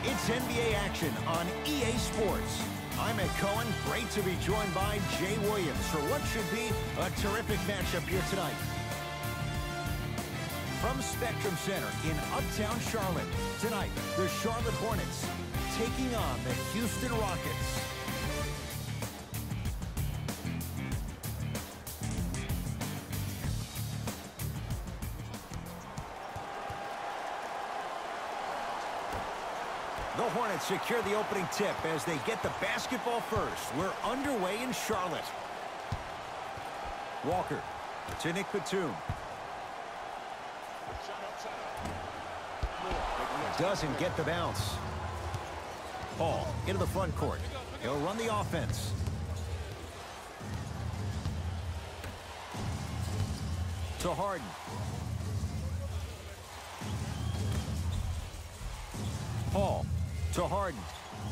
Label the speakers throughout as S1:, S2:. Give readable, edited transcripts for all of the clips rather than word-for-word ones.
S1: It's NBA action on EA Sports. I'm Ed Cohen. Great to be joined by Jay Williams for what should be a terrific matchup here tonight. From Spectrum Center in Uptown Charlotte, tonight, the Charlotte Hornets taking on the Houston Rockets. The Hornets secure the opening tip as they get the basketball first. We're underway in Charlotte. Walker to Nick Batum. Doesn't get the bounce. Paul into the front court. He'll run the offense. To Harden. Paul to Harden.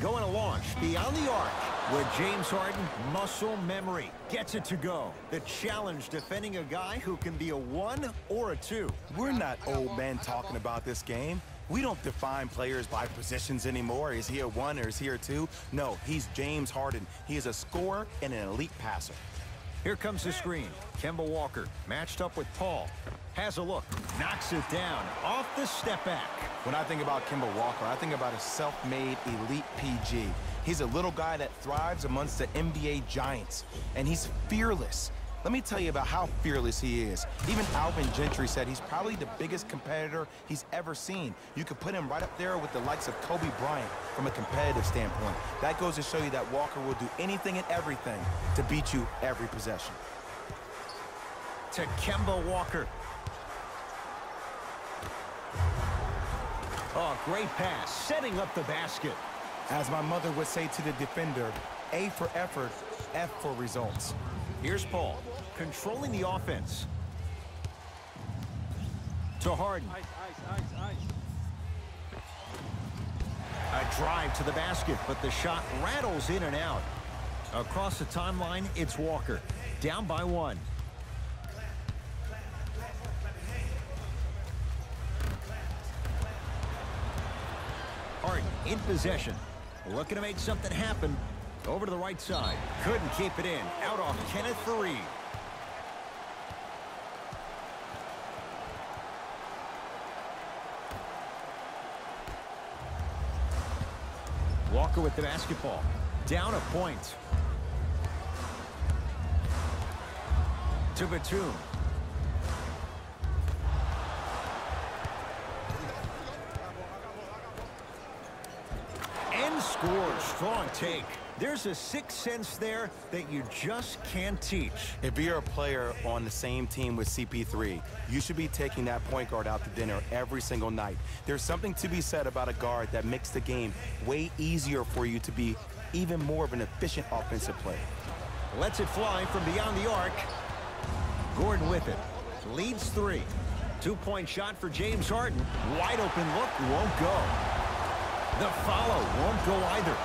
S1: Going to launch beyond the arc with James Harden, muscle memory. Gets it to go. The challenge defending a guy who can be a 1 or a 2.
S2: We're not old men talking about this game. We don't define players by positions anymore. Is he a 1 or is he a 2? No, he's James Harden. He is a scorer and an elite passer.
S1: Here comes the screen. Kemba Walker matched up with Paul. Has a look. Knocks it down off the step back.
S2: When I think about Kemba Walker, I think about a self-made elite PG. He's a little guy that thrives amongst the NBA giants, and he's fearless. Let me tell you about how fearless he is. Even Alvin Gentry said he's probably the biggest competitor he's ever seen. You could put him right up there with the likes of Kobe Bryant from a competitive standpoint. That goes to show you that Walker will do anything and everything to beat you every possession.
S1: To Kemba Walker. Oh, great pass, setting up the basket.
S2: As my mother would say to the defender, A for effort, F for results.
S1: Here's Paul, controlling the offense. To Harden. A drive to the basket, but the shot rattles in and out. Across the timeline, it's Walker, down by 1. Harden in possession, looking to make something happen. Over to the right side, couldn't keep it in. Out off Kenneth Faried. Walker with the basketball, down a point. To Batum. And scores. Strong take. There's a sixth sense there that you just can't teach.
S2: If you're a player on the same team with CP3, you should be taking that point guard out to dinner every single night. There's something to be said about a guard that makes the game way easier for you to be even more of an efficient offensive player.
S1: Lets it fly from beyond the arc. Gordon with it. Leads 3. 2-point shot for James Harden. Wide open look, won't go. The follow won't go either.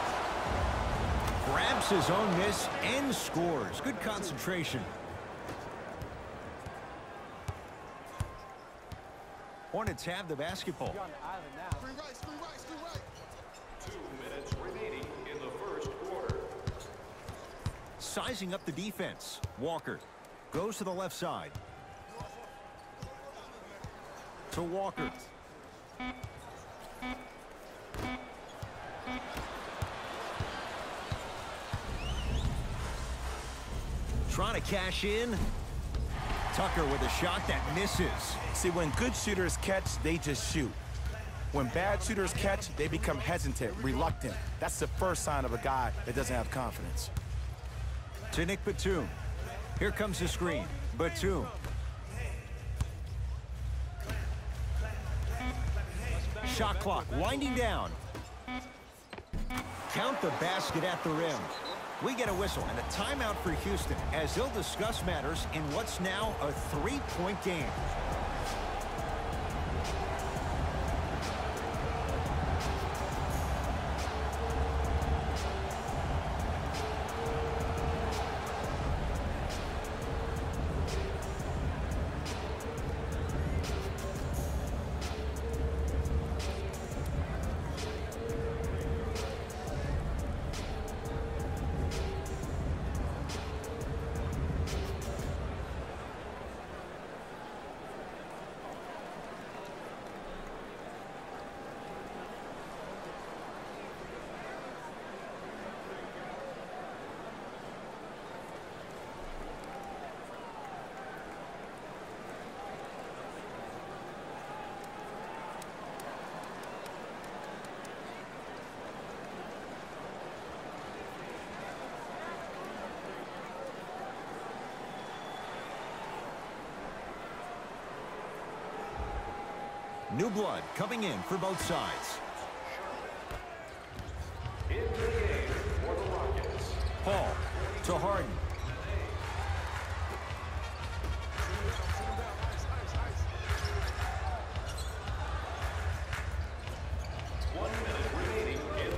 S1: Grabs his own miss and scores. Good concentration. Hornets have the basketball.
S3: Screen right, screen right, screen right.
S4: 2 minutes remaining in the first quarter.
S1: Sizing up the defense. Walker goes to the left side. To Walker. Trying to cash in. Tucker with a shot that misses.
S2: See, when good shooters catch, they just shoot. When bad shooters catch, they become hesitant, reluctant. That's the first sign of a guy that doesn't have confidence.
S1: To Nick Batum. Here comes the screen. Batum. Shot clock winding down. Count the basket at the rim. We get a whistle and a timeout for Houston as they'll discuss matters in what's now a 3-point game. New blood coming in for both sides.
S4: Into the game for the Rockets.
S1: Paul to Harden.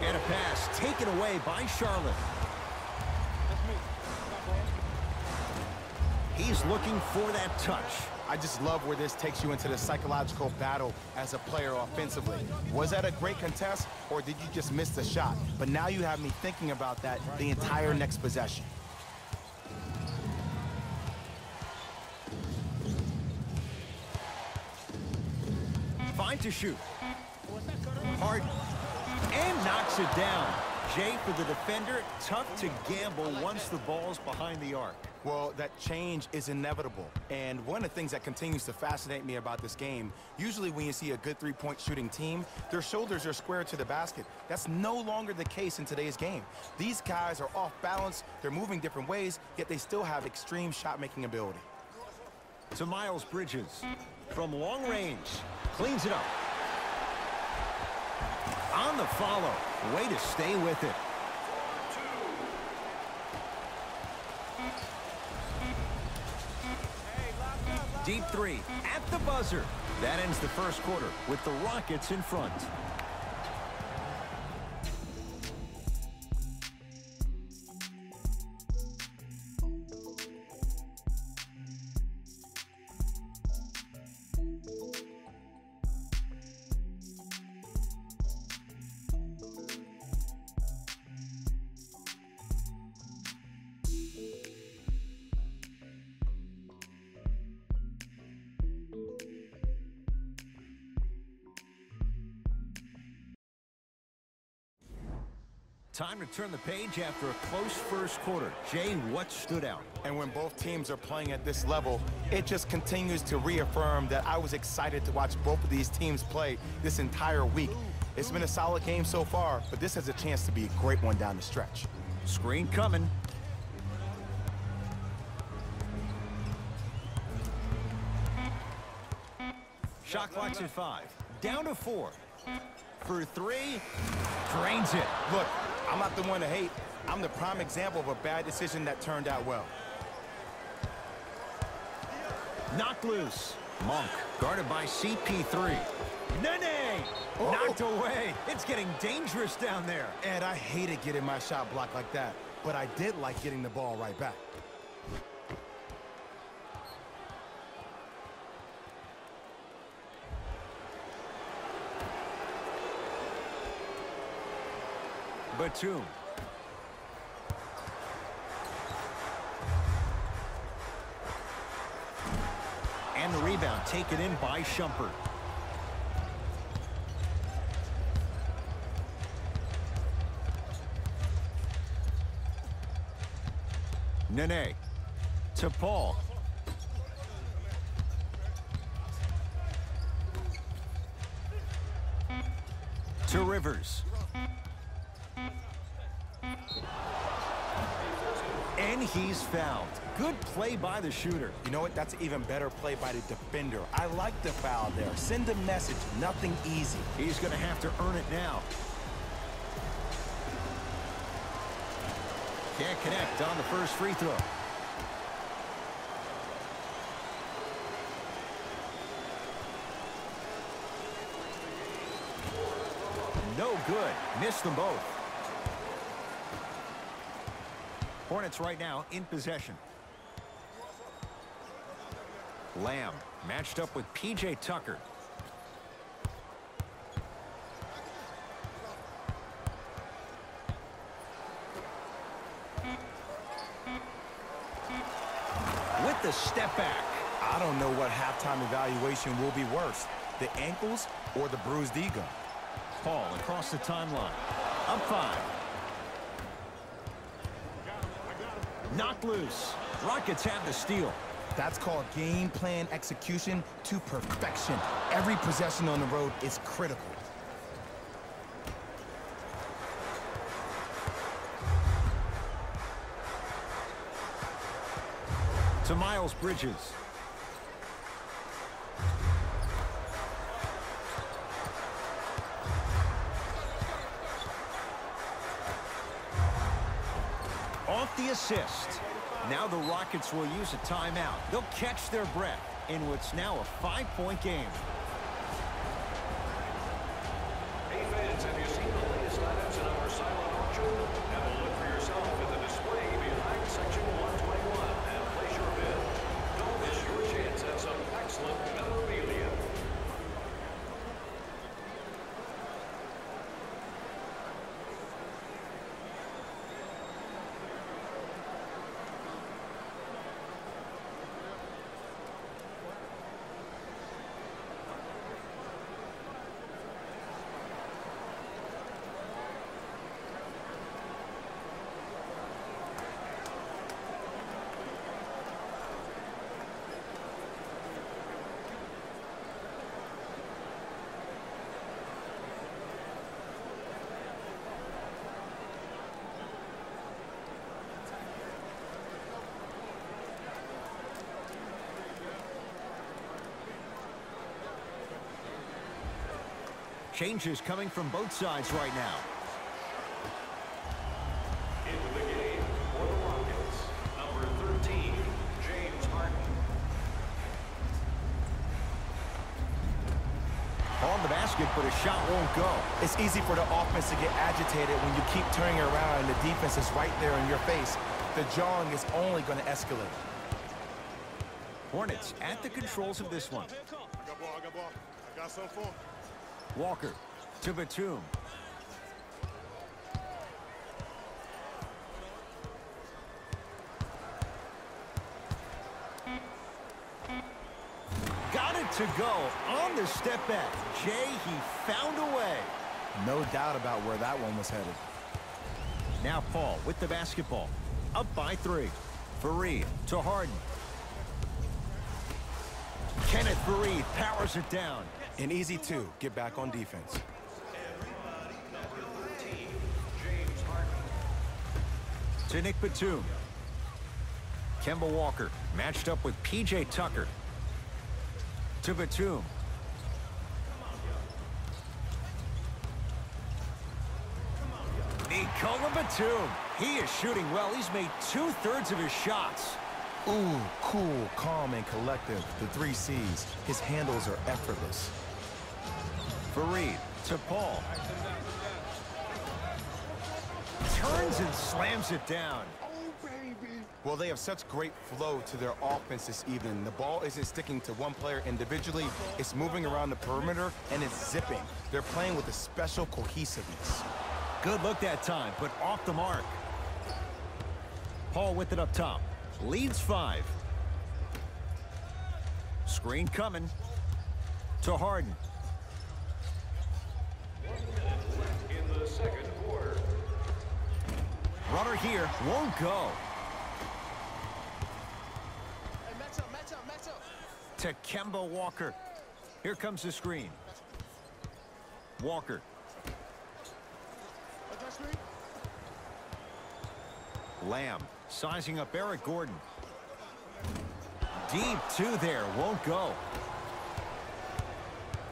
S1: And a pass taken away by Charlotte. He's looking for that touch.
S2: I just love where this takes you into the psychological battle as a player offensively. Was that a great contest, or did you just miss the shot? But now you have me thinking about that the entire next possession.
S1: Fine to shoot. Harden. And knocks it down. Jay, for the defender, tough to gamble once the ball's behind the arc.
S2: Well, that change is inevitable. And one of the things that continues to fascinate me about this game, usually when you see a good three-point shooting team, their shoulders are square to the basket. That's no longer the case in today's game. These guys are off balance, they're moving different ways, yet they still have extreme shot-making ability.
S1: To Miles Bridges. From long range. Cleans it up. On the follow. Way to stay with it. Deep three at the buzzer. That ends the first quarter with the Rockets in front. Time to turn the page after a close first quarter. Jay, what stood out?
S2: And when both teams are playing at this level, it just continues to reaffirm that I was excited to watch both of these teams play this entire week. It's been a solid game so far, but this has a chance to be a great one down the stretch.
S1: Screen coming. Shot clock's at 5. Down to 4. For 3. Drains it.
S2: Look, I'm not the one to hate. I'm the prime example of a bad decision that turned out well.
S1: Knocked loose. Monk guarded by CP3. Nene! Knocked away. It's getting dangerous down there.
S2: And I hated getting my shot blocked like that, but I did like getting the ball right back.
S1: Batum. And the rebound taken in by Shumpert. Nene to Paul. To Rivers. And he's fouled. Good play by the shooter.
S2: You know what? That's an even better play by the defender. I like the foul there. Send a message. Nothing easy.
S1: He's going to have to earn it now. Can't connect on the first free throw. No good. Missed them both. Hornets right now in possession. Lamb matched up with P.J. Tucker. With the step back.
S2: I don't know what halftime evaluation will be worse, the ankles or the bruised ego.
S1: Paul across the timeline. Up 5. Knocked loose. Rockets have the steal.
S2: That's called game plan execution to perfection. Every possession on the road is critical.
S1: To Miles Bridges. off the assist. Now the Rockets will use a timeout. They'll catch their breath in what's now a 5-point game.
S4: Hey fans, have you seen the latest items in our silent auction? Have a look for yourself at the display behind section 121 and place your bid. Don't miss your chance at some excellent memorabilia.
S1: Changes coming from both sides right now.
S4: Into the game for the Rockets, number 13, James Harden.
S1: On the basket, but a shot won't go.
S2: It's easy for the offense to get agitated when you keep turning around and the defense is right there in your face. The jawing is only going to escalate.
S1: Hornets at the controls of this one.
S3: I got ball, I got ball. I got some for him.
S1: Walker to Batum. Got it to go on the step back. Jay, he found a way.
S2: No doubt about where that one was headed.
S1: Now Paul with the basketball. Up by 3. Fareed to Harden. Kenneth Fareed powers it down.
S2: An easy 2. Get back on defense.
S4: Number 13, James Harden.
S1: To Nick Batum. Kemba Walker matched up with P.J. Tucker. To Batum. Nikola Batum. He is shooting well. He's made 2/3 of his shots.
S2: Ooh, cool, calm, and collective. The 3 C's. His handles are effortless.
S1: Fareed to Paul. Turns and slams it down.
S2: Well, they have such great flow to their offense this evening. The ball isn't sticking to one player individually. It's moving around the perimeter, and it's zipping. They're playing with a special cohesiveness.
S1: Good look that time, but off the mark. Paul with it up top. Leads 5. Screen coming. To Harden.
S4: 1 minute left in the second quarter.
S1: Runner here. Won't go.
S3: Hey, match up, match up, match up.
S1: To Kemba Walker. Here comes the screen. Walker.
S3: Watch that screen.
S1: Lamb sizing up Eric Gordon. Deep 2 there. Won't go.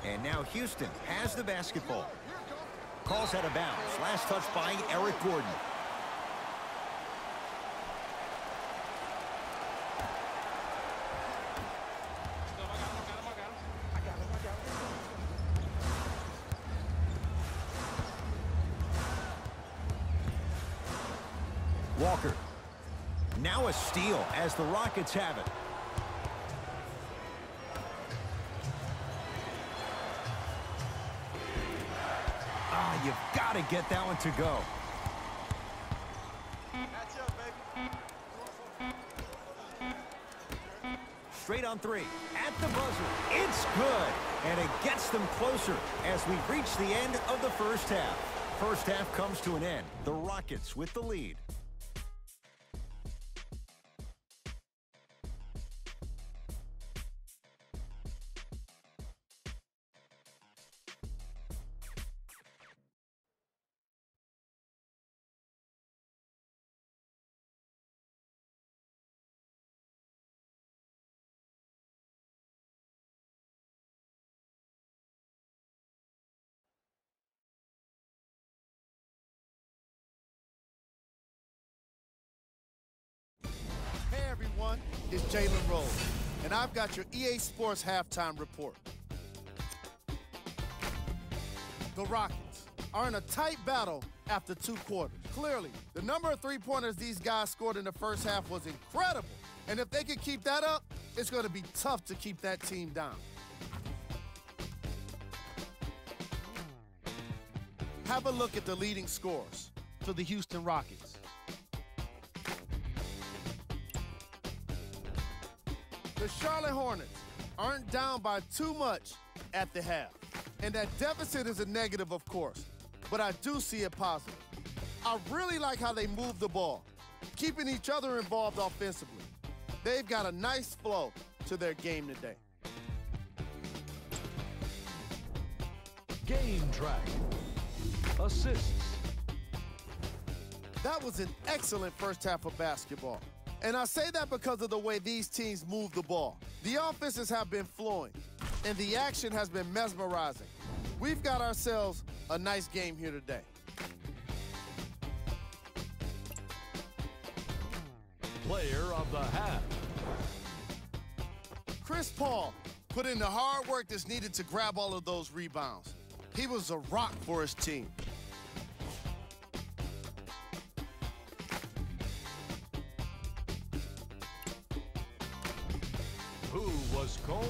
S1: And now Houston has the basketball. Calls out of bounds. Last touch by Eric Gordon. Walker. Now a steal as the Rockets have it. Ah, you've got to get that one to go.
S3: Match up, baby.
S1: Straight on 3. At the buzzer. It's good. And it gets them closer as we reach the end of the first half. First half comes to an end. The Rockets with the lead.
S5: is Jalen Rose, and I've got your EA Sports halftime report. The Rockets are in a tight battle after 2 quarters. Clearly, the number of three-pointers these guys scored in the first half was incredible, and if they can keep that up, it's going to be tough to keep that team down. Have a look at the leading scorers for the Houston Rockets. The Charlotte Hornets aren't down by too much at the half. And that deficit is a negative, of course, but I do see it positive. I really like how they move the ball, keeping each other involved offensively. They've got a nice flow to their game today.
S6: Game track. Assists.
S5: That was an excellent first half of basketball. And I say that because of the way these teams move the ball. The offenses have been flowing, and the action has been mesmerizing. We've got ourselves a nice game here today.
S6: Player of the half.
S5: Chris Paul put in the hard work that's needed to grab all of those rebounds. He was a rock for his team.
S6: Who was cold?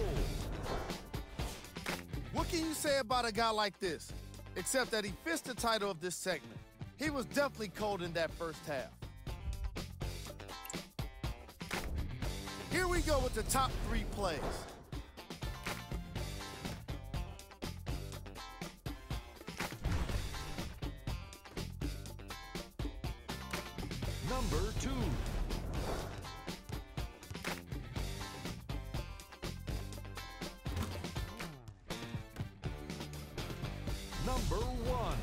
S5: What can you say about a guy like this, except that he fits the title of this segment? He was definitely cold in that first half. Here we go with the top 3 plays.
S6: Number 2. Number 1.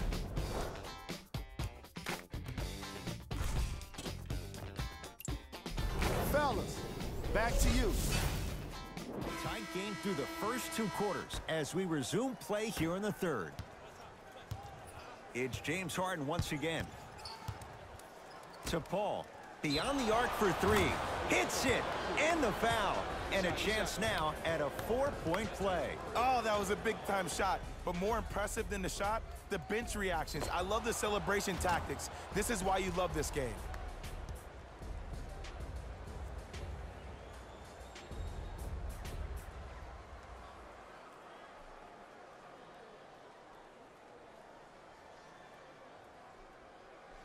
S5: Fellas, back to you.
S1: Tight game through the first 2 quarters as we resume play here in the third. It's James Harden once again. To Paul. Beyond the arc for 3. Hits it. And the foul. And a chance now at a 4-point play.
S2: Oh, that was a big-time shot. But more impressive than the shot, the bench reactions. I love the celebration tactics. This is why you love this game.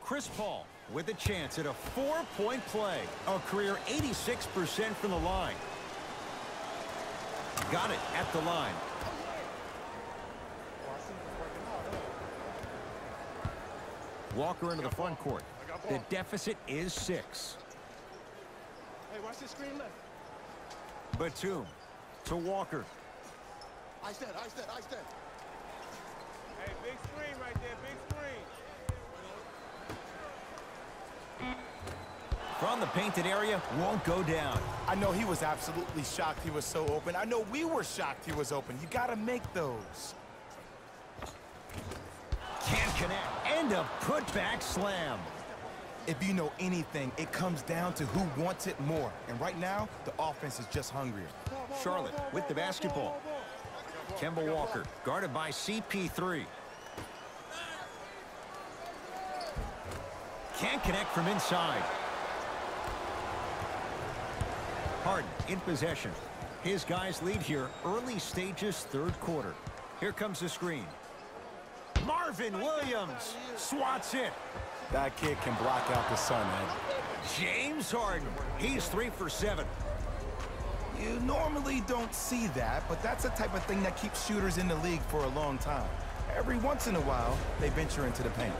S1: Chris Paul with a chance at a 4-point play. A career 86% from the line. Got it at the line. Walker into the front court. The deficit is 6.
S3: Hey, watch this screen left.
S1: Batum to Walker.
S3: Ice that, ice that, ice that.
S7: Hey, big screen right there, big screen.
S1: From the painted area, won't go down.
S2: I know he was absolutely shocked he was so open. I know we were shocked he was open. You got to make those.
S1: Can't connect. And a putback slam.
S2: If you know anything, it comes down to who wants it more. And right now, the offense is just hungrier.
S1: Charlotte with the basketball. Kemba Walker guarded by CP3. Can't connect from inside. Harden in possession. His guys lead here early stages, third quarter. Here comes the screen. Marvin Williams swats it.
S2: That kid can block out the sun, man.
S1: James Harden. He's 3 for 7.
S2: You normally don't see that, but that's the type of thing that keeps shooters in the league for a long time. Every once in a while, they venture into the paint.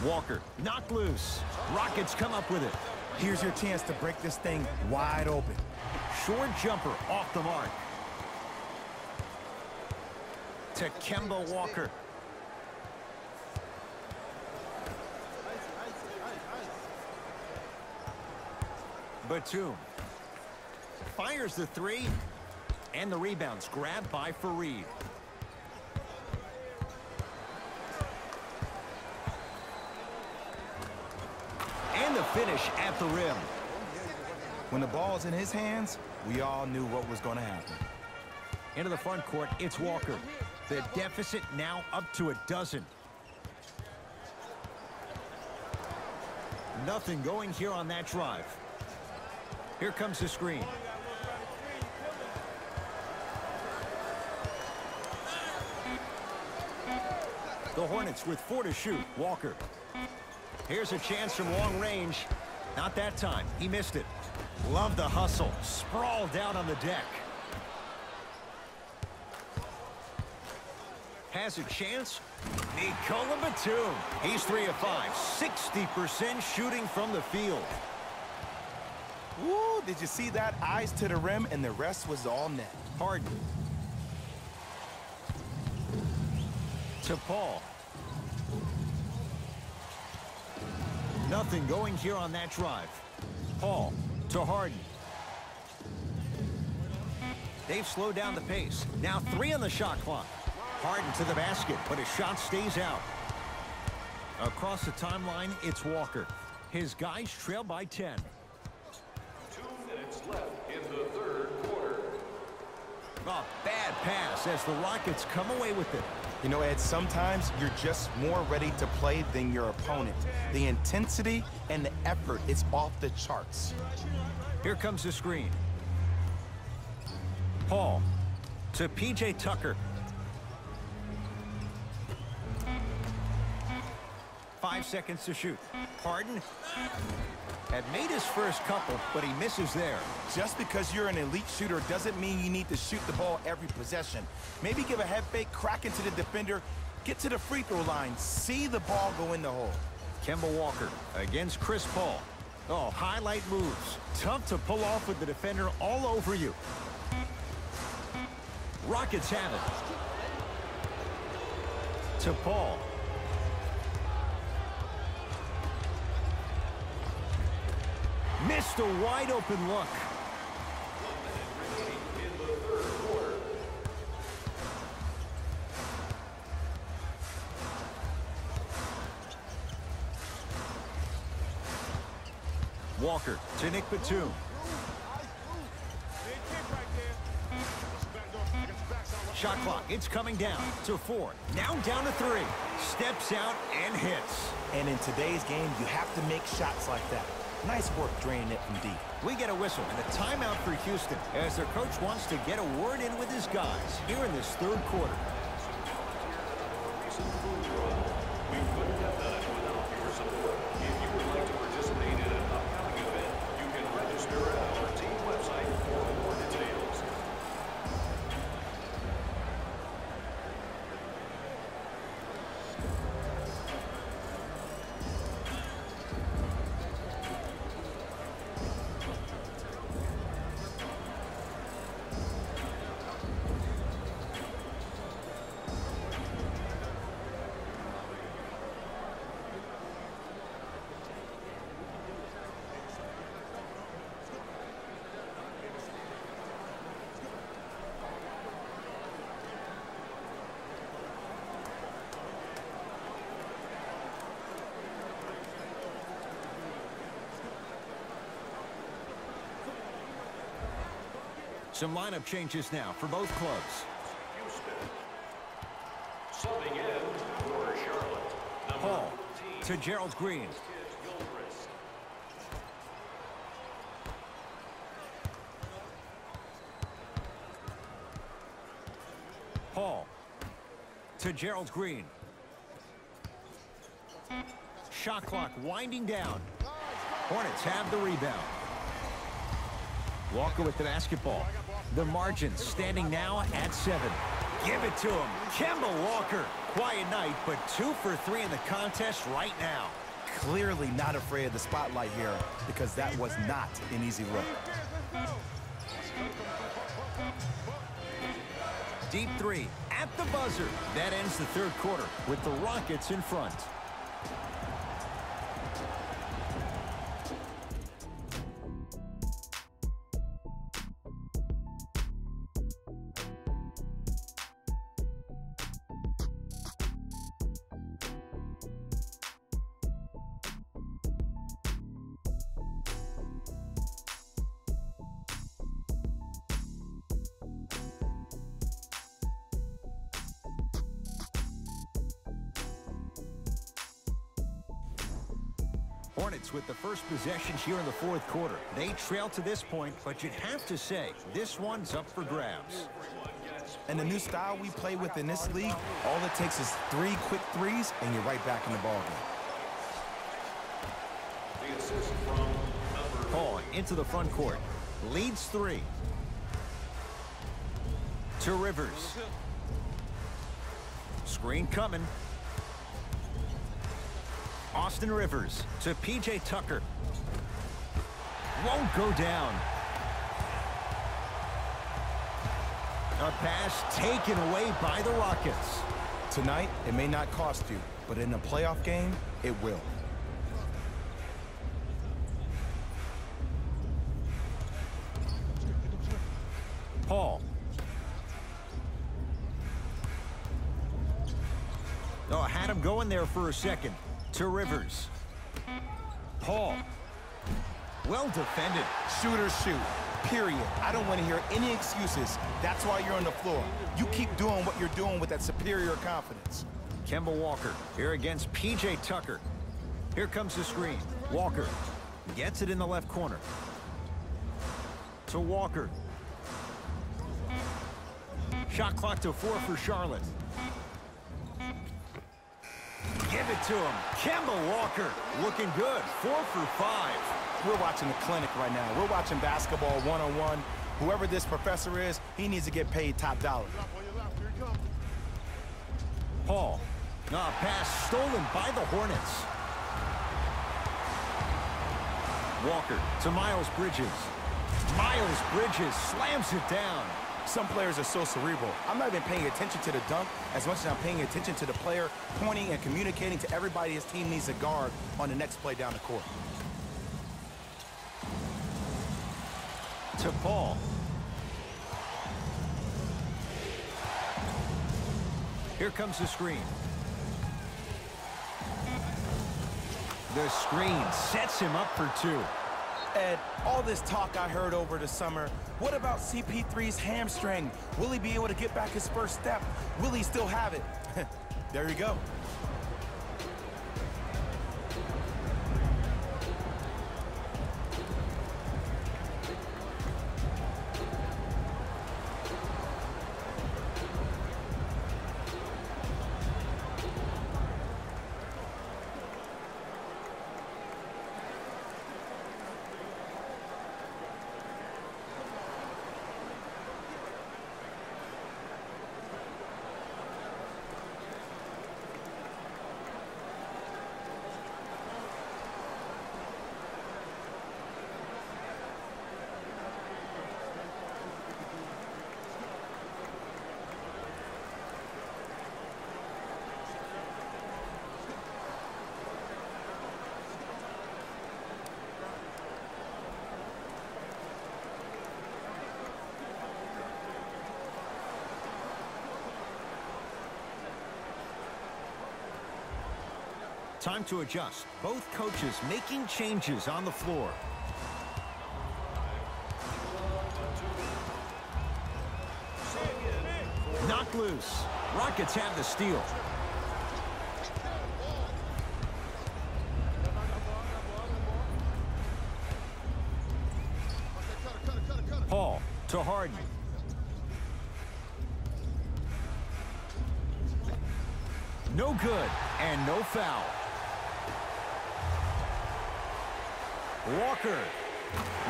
S1: Walker, knocked loose. Rockets come up with it.
S2: Here's your chance to break this thing wide open.
S1: Short jumper off the mark. To Kemba Walker. Batum. Fires the three. And the rebound's grabbed by Fareed. And the finish at the rim.
S2: When the ball's in his hands, we all knew what was going to happen.
S1: Into the front court, it's Walker. The deficit now up to a dozen. Nothing going here on that drive. Here comes the screen. The Hornets with 4 to shoot. Walker. Here's a chance from long range. Not that time. He missed it. Love the hustle. Sprawled out on the deck. Has a chance. Nikola Batum. He's 3 of 5. 60% shooting from the field.
S2: Woo, did you see that? Eyes to the rim, and the rest was all net.
S1: Harden. To Paul. Nothing going here on that drive. Paul to Harden. They've slowed down the pace. Now 3 on the shot clock. Harden to the basket, but his shot stays out. Across the timeline, it's Walker. His guys trail by 10.
S4: 2 minutes left in the third quarter.
S1: A bad pass as the Rockets come away with it.
S2: You know, Ed, sometimes you're just more ready to play than your opponent. The intensity and the effort is off the charts.
S1: Here comes the screen. Paul to P.J. Tucker. 5 seconds to shoot. Harden had made his first couple, but he misses there.
S2: Just because you're an elite shooter doesn't mean you need to shoot the ball every possession. Maybe give a head fake, crack into the defender, get to the free throw line, see the ball go in the hole.
S1: Kemba Walker against Chris Paul. Oh, highlight moves. Tough to pull off with the defender all over you. Rockets have it. To Paul. Missed a wide open look. Walker to Nick Batum. Shot clock, it's coming down to 4. Now down to 3. Steps out and hits.
S2: And in today's game, you have to make shots like that. Nice work draining it from deep.
S1: We get a whistle and a timeout for Houston as their coach wants to get a word in with his guys here in this third quarter.
S4: We couldn't have done it without your support. If you would like to participate in an upcoming event, you can register at our team website for more details.
S1: Some lineup changes now for both clubs.
S4: Houston. Subbing in for Charlotte. Number
S1: Paul
S4: 14.
S1: to Gerald Green.
S4: Gilchrist.
S1: Paul to Gerald Green. Shot clock winding down. Hornets have the rebound. Walker with the basketball. The margin standing now at 7. Give it to him. Kemba Walker. quiet night, but 2 for 3 in the contest right now.
S2: Clearly not afraid of the spotlight here because that was not an easy look.
S1: Deep three at the buzzer. That ends the third quarter with the Rockets in front. Hornets with the first possession here in the fourth quarter. They trail to this point, but you'd have to say this one's up for grabs.
S2: And the new style we play with in this league, all it takes is 3 quick threes, and you're right back in the ballgame.
S4: The assist from number
S1: Paul into the front court. Leads 3. To Rivers. Screen coming. Austin Rivers to P.J. Tucker. Won't go down. A pass taken away by the Rockets.
S2: Tonight, it may not cost you, but in a playoff game, it will.
S1: Paul. Oh, had him going there for a second. To Rivers. Paul. Well defended.
S2: Shooters shoot, period. I don't want to hear any excuses. That's why you're on the floor. You keep doing what you're doing with that superior confidence.
S1: Kemba Walker here against P.J. Tucker. Here comes the screen. Walker gets it in the left corner. To Walker. Shot clock to 4 for Charlotte. Give it to him. Kemba Walker looking good. 4 for 5.
S2: We're watching a clinic right now. We're watching basketball one-on-one. Whoever this professor is, he needs to get paid top dollar.
S1: Paul. Pass stolen by the Hornets. Walker to Miles Bridges. Miles Bridges slams it down.
S2: Some players are so cerebral. I'm not even paying attention to the dunk as much as I'm paying attention to the player pointing and communicating to everybody his team needs to guard on the next play down the court.
S1: To Paul. Here comes the screen. The screen sets him up for 2.
S2: Ed, all this talk I heard over the summer, what about CP3's hamstring? Will he be able to get back his first step? Will he still have it? There you go.
S1: Time to adjust. Both coaches making changes on the floor. Knocked loose. Rockets have the steal. Paul to Harden. No good and no foul. Walker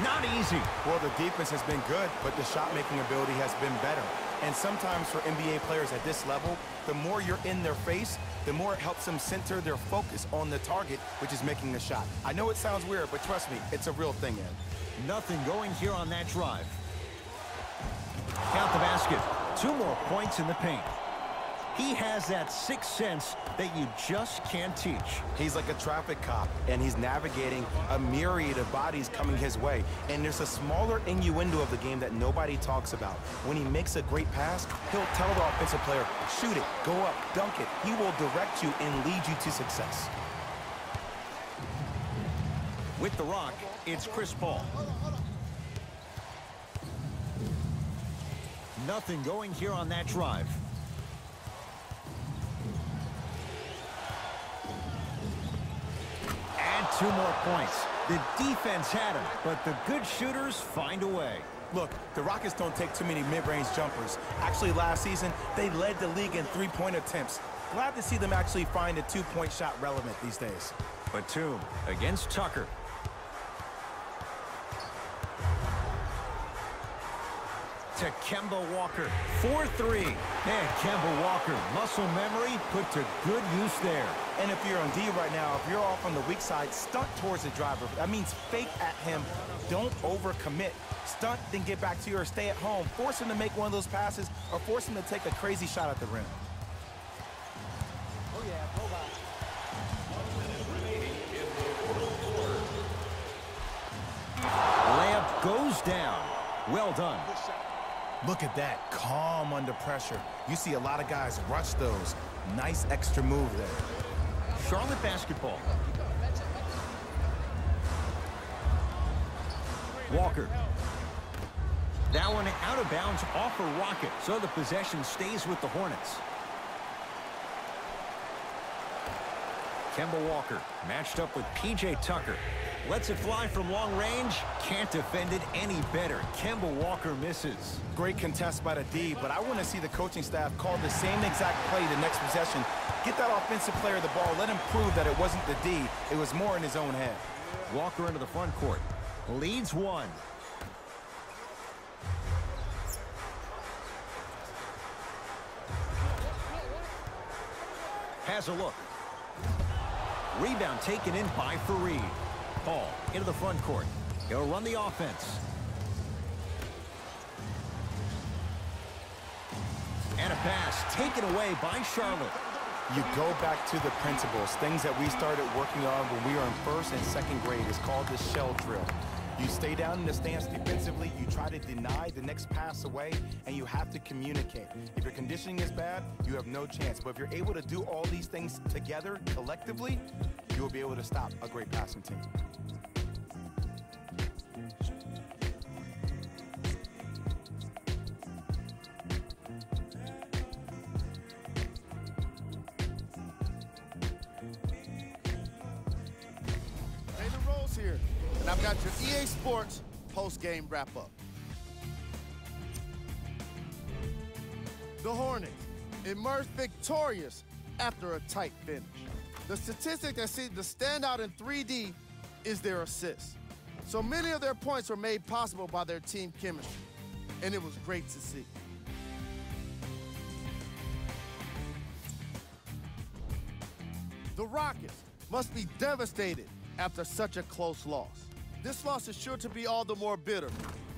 S1: Not easy.
S2: Well, the defense has been good, but the shot-making ability has been better. And sometimes for NBA players at this level, the more you're in their face, the more it helps them center their focus on the target, which is making a shot. I know it sounds weird, but trust me, it's a real thing, Ed.
S1: Nothing going here on that drive. Count the basket. 2 more points in the paint. He has that sixth sense that you just can't teach.
S2: He's like a traffic cop, and he's navigating a myriad of bodies coming his way. And there's a smaller innuendo of the game that nobody talks about. When he makes a great pass, he'll tell the offensive player, shoot it, go up, dunk it. He will direct you and lead you to success.
S1: With the rock, it's Chris Paul. Nothing going here on that drive. And 2 more points. The defense had him, but the good shooters find a way.
S2: Look, the Rockets don't take too many mid-range jumpers. Actually, last season, they led the league in 3-point attempts. Glad to see them actually find a 2-point shot relevant these days.
S1: Batum against Tucker. To Kemba Walker, 4-3. And Kemba Walker, muscle memory put to good use there.
S2: And if you're on D right now, if you're off on the weak side, stunt towards the driver. That means fake at him. Don't overcommit. Stunt, then get back to you or stay at home. Force him to make one of those passes or force him to take a crazy shot at the rim.
S3: Oh, yeah, go back.
S4: 1 minute remaining in the fourth quarter.
S1: Layup goes down. Well done.
S2: Look at that, calm under pressure. You see a lot of guys rush those. Nice extra move there.
S1: Charlotte basketball. Walker. That one out of bounds off a rocket, so the possession stays with the Hornets. Kemba Walker matched up with P.J. Tucker. Lets it fly from long range. Can't defend it any better. Kemba Walker misses.
S2: Great contest by the D, but I want to see the coaching staff call the same exact play the next possession. Get that offensive player the ball. Let him prove that it wasn't the D. It was more in his own head.
S1: Walker into the front court. Leads 1. Has a look. Rebound taken in by Fareed. Paul into the front court. He'll run the offense. And a pass taken away by Charlotte.
S2: You go back to the principles, things that we started working on when we were in 1st and 2nd grade. It's called the shell drill. You stay down in the stance defensively, you try to deny the next pass away, and you have to communicate. If your conditioning is bad, you have no chance. But if you're able to do all these things together, collectively, you will be able to stop a great passing team.
S5: Here, and I've got your EA Sports post-game wrap-up. The Hornets emerged victorious after a tight finish. The statistic that seemed to stand out in 3D is their assists. So many of their points were made possible by their team chemistry, and it was great to see. The Rockets must be devastated after such a close loss. This loss is sure to be all the more bitter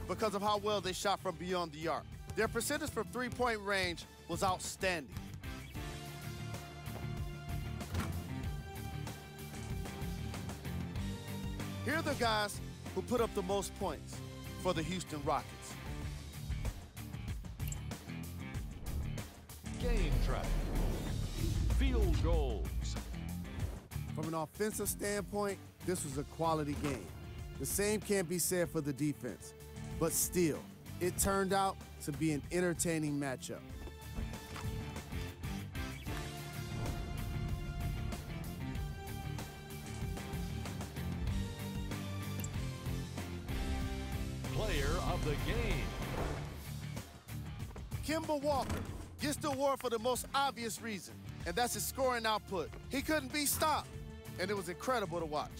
S5: because of how well they shot from beyond the arc. Their percentage from 3-point range was outstanding. Here are the guys who put up the most points for the Houston Rockets.
S6: Game track. Field goals.
S5: From an offensive standpoint, this was a quality game. The same can't be said for the defense. But still, it turned out to be an entertaining matchup.
S6: Player of the game.
S5: Kemba Walker gets the award for the most obvious reason, and that's his scoring output. He couldn't be stopped, and it was incredible to watch.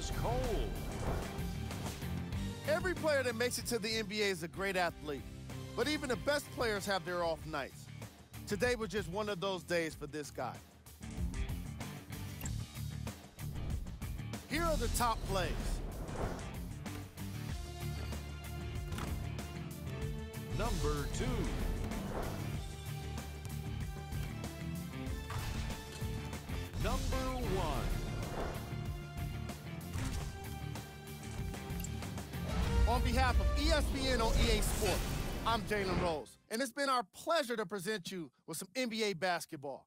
S6: ice cold.
S5: Every player that makes it to the NBA is a great athlete, but even the best players have their off nights. Today was just one of those days for this guy. Here are the top plays.
S6: Number 2. Number 1.
S5: On behalf of ESPN on EA Sports, I'm Jalen Rose, and it's been our pleasure to present you with some NBA basketball.